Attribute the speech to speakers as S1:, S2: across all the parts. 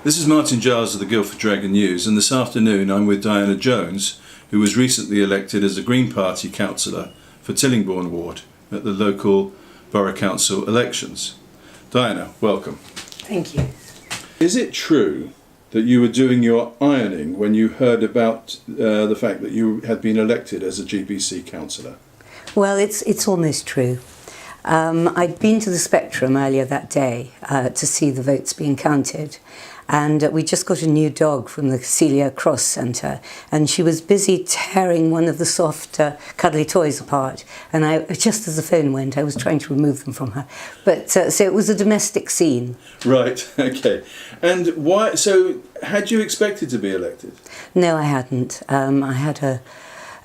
S1: This is Martin Giles of the Guildford Dragon News, and this afternoon I'm with Diana Jones, who was recently elected as a Green Party councillor for Tillingbourne Ward at the local Borough Council elections. Diana, welcome.
S2: Thank you.
S1: Is it true that you were doing your ironing when you heard about the fact that you had been elected as a GPC councillor?
S2: Well, it's almost true. I'd been to the Spectrum earlier that day to see the votes being counted, and we just got a new dog from the Celia Cross Centre, and she was busy tearing one of the soft cuddly toys apart, and just as the phone went I was trying to remove them from her. But so it was a domestic scene.
S1: Right, okay. And why, so had you expected to be elected?
S2: No, I hadn't. I had a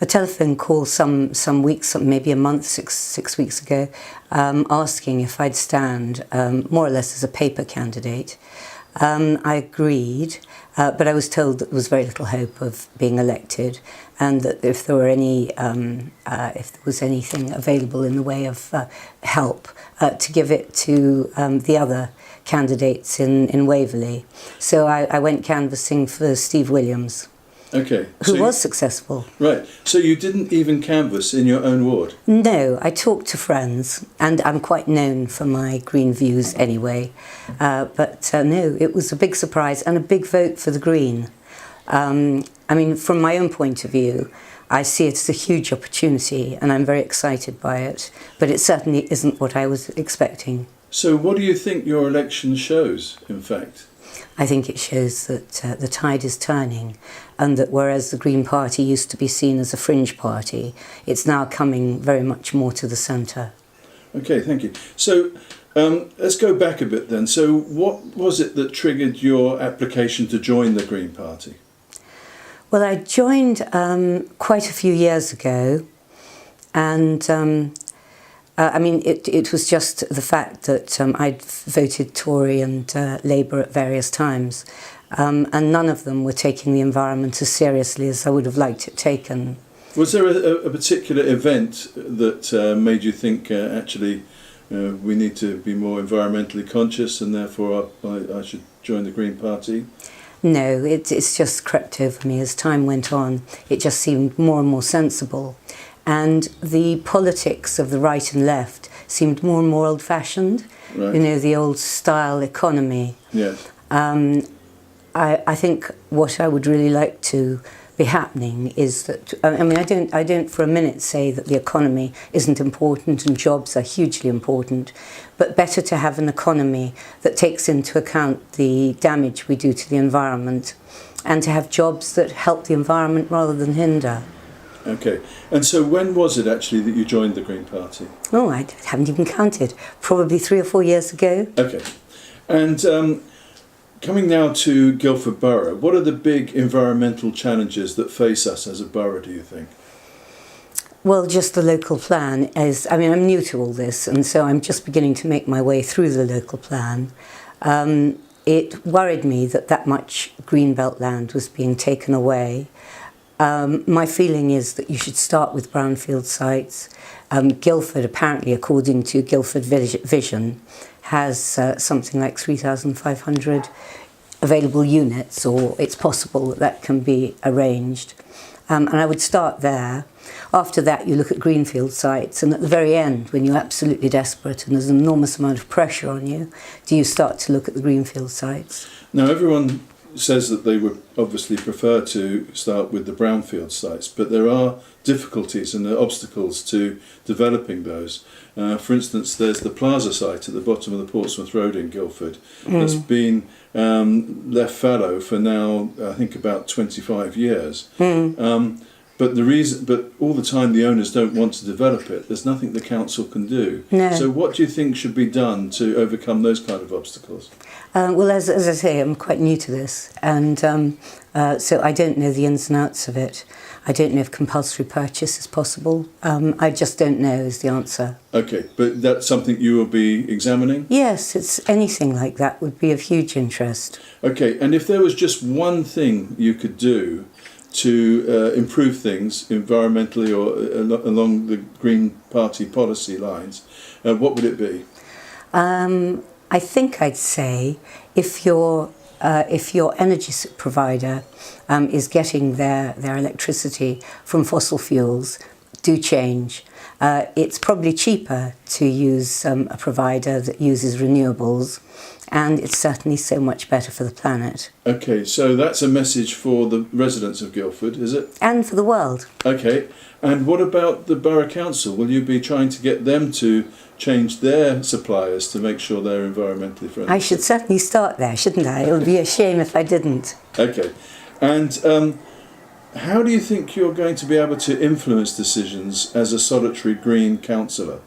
S2: telephone call some weeks, maybe a month, six weeks ago, asking if I'd stand more or less as a paper candidate. I agreed, but I was told that there was very little hope of being elected, and that if there were if there was anything available in the way of help, to give it to the other candidates in Waverley. So I went canvassing for Steve Williams.
S1: Okay.
S2: Who was successful.
S1: Right. So you didn't even canvass in your own ward?
S2: No, I talked to friends, and I'm quite known for my green views anyway. But no, it was a big surprise and a big vote for the Green. I mean, from my own point of view, I see it as a huge opportunity and I'm very excited by it. But it certainly isn't what I was expecting.
S1: So what do you think your election shows, in fact?
S2: I think it shows that the tide is turning, and that whereas the Green Party used to be seen as a fringe party, it's now coming very much more to the centre.
S1: Okay, thank you. So let's go back a bit then. So what was it that triggered your application to join the Green Party?
S2: Well, I joined quite a few years ago, and I mean, it was just the fact that I'd voted Tory and Labour at various times, and none of them were taking the environment as seriously as I would have liked it taken.
S1: Was there a particular event that made you think, actually, we need to be more environmentally conscious and therefore I should join the Green Party?
S2: No, it's just crept over me as time went on. It just seemed more and more sensible. And the politics of the right and left seemed more and more old-fashioned. Right. You know, the old-style economy.
S1: Yes.
S2: I think what I would really like to be happening is that, I mean, I don't for a minute say that the economy isn't important and jobs are hugely important, but better to have an economy that takes into account the damage we do to the environment, and to have jobs that help the environment rather than hinder.
S1: Okay, and so when was it actually that you joined the Green Party?
S2: Oh, I haven't even counted. Probably 3 or 4 years ago.
S1: Okay, and coming now to Guildford Borough, what are the big environmental challenges that face us as a borough, do you think?
S2: Well, just the local plan is, I mean, I'm new to all this, and so I'm just beginning to make my way through the local plan. It worried me that much greenbelt land was being taken away. My feeling is that you should start with brownfield sites. Guildford, apparently, according to Guildford Vision, has something like 3,500 available units, or it's possible that can be arranged. And I would start there. After that, you look at greenfield sites, and at the very end, when you're absolutely desperate and there's an enormous amount of pressure on you, do you start to look at the greenfield sites?
S1: Now, everyone says that they would obviously prefer to start with the brownfield sites, but there are difficulties and obstacles to developing those. For instance, there's the Plaza site at the bottom of the Portsmouth Road in Guildford that's been left fallow for now, I think, about 25 years. But all the time the owners don't want to develop it. There's nothing the council can do.
S2: No.
S1: So what do you think should be done to overcome those kind of obstacles?
S2: Well, as I say, I'm quite new to this, and so I don't know the ins and outs of it. I don't know if compulsory purchase is possible. I just don't know is the answer.
S1: Okay, but that's something you will be examining?
S2: Yes, it's anything like that would be of huge interest.
S1: Okay, and if there was just one thing you could do to improve things environmentally or along the Green Party policy lines, what would it be?
S2: I think I'd say if you're if your energy provider is getting their electricity from fossil fuels, do change. It's probably cheaper to use a provider that uses renewables, and it's certainly so much better for the planet.
S1: Okay, so that's a message for the residents of Guildford, is it?
S2: And for the world.
S1: Okay, and what about the Borough Council? Will you be trying to get them to change their suppliers to make sure they're environmentally friendly?
S2: I should certainly start there, shouldn't I? It would be a shame if I didn't.
S1: Okay, and how do you think you're going to be able to influence decisions as a solitary Green councillor?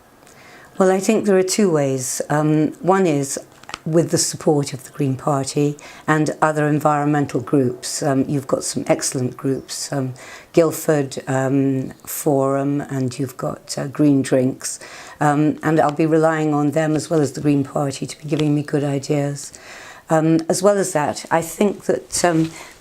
S2: Well, I think there are two ways. One is with the support of the Green Party and other environmental groups. You've got some excellent groups, Guildford Forum, and you've got Green Drinks. And I'll be relying on them as well as the Green Party to be giving me good ideas. As well as that, I think that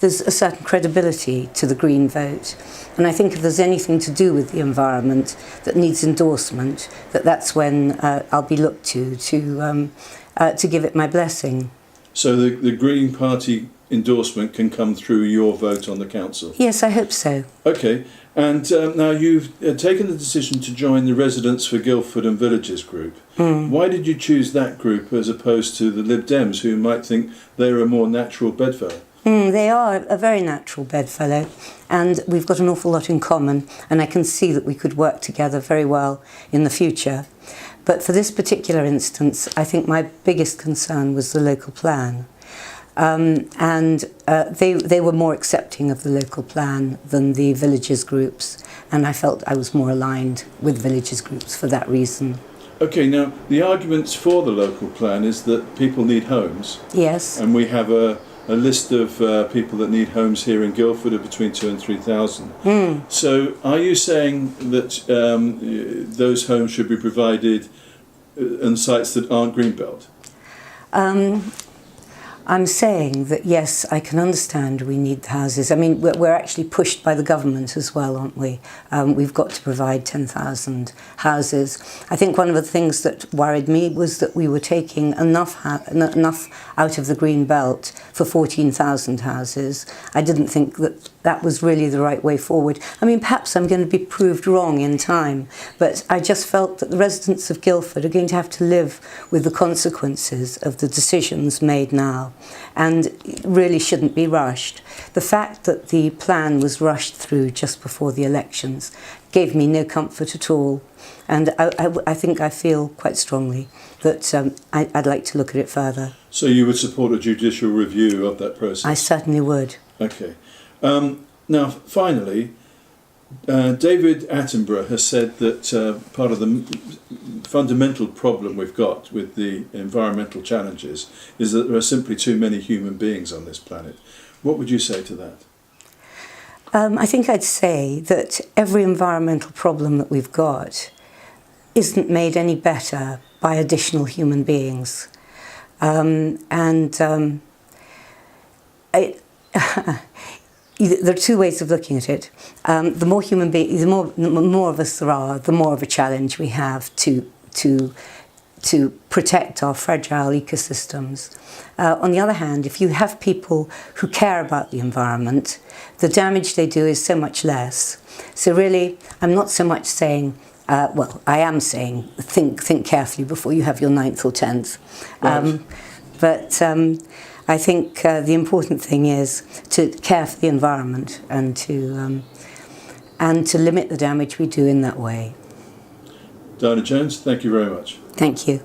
S2: there's a certain credibility to the Green vote. And I think if there's anything to do with the environment that needs endorsement, that's when I'll be looked to give it my blessing.
S1: So the Green Party endorsement can come through your vote on the council?
S2: Yes, I hope so.
S1: Okay, and now you've taken the decision to join the Residents for Guildford and Villages group. Why did you choose that group as opposed to the Lib Dems, who might think they're a more natural bedfellow?
S2: They are a very natural bedfellow, and we've got an awful lot in common, and I can see that we could work together very well in the future. But for this particular instance, I think my biggest concern was the local plan. They were more accepting of the local plan than the villages groups, and I felt I was more aligned with villages groups for that reason.
S1: Okay, now the arguments for the local plan is that people need homes.
S2: Yes.
S1: And we have a list of people that need homes here in Guildford of between 2,000 and 3,000. So are you saying that those homes should be provided on sites that aren't greenbelt?
S2: I'm saying that yes, I can understand we need the houses. I mean, we're actually pushed by the government as well, aren't we? We've got to provide 10,000 houses. I think one of the things that worried me was that we were taking enough out of the green belt for 14,000 houses. I didn't think that was really the right way forward. I mean, perhaps I'm going to be proved wrong in time, but I just felt that the residents of Guildford are going to have to live with the consequences of the decisions made now, and it really shouldn't be rushed. The fact that the plan was rushed through just before the elections gave me no comfort at all, and I think I feel quite strongly that I'd like to look at it further.
S1: So you would support a judicial review of that process?
S2: I certainly would.
S1: Okay. Now, finally, David Attenborough has said that part of the fundamental problem we've got with the environmental challenges is that there are simply too many human beings on this planet. What would you say to that?
S2: I think I'd say that every environmental problem that we've got isn't made any better by additional human beings. There are two ways of looking at it. The more human beings, the more of us there are, the more of a challenge we have to protect our fragile ecosystems. On the other hand, if you have people who care about the environment, the damage they do is so much less. So really, I'm not so much saying, well, I am saying think carefully before you have your 9th or 10th.
S1: Right.
S2: But I think the important thing is to care for the environment and to limit the damage we do in that way.
S1: Diana Jones, thank you very much.
S2: Thank you.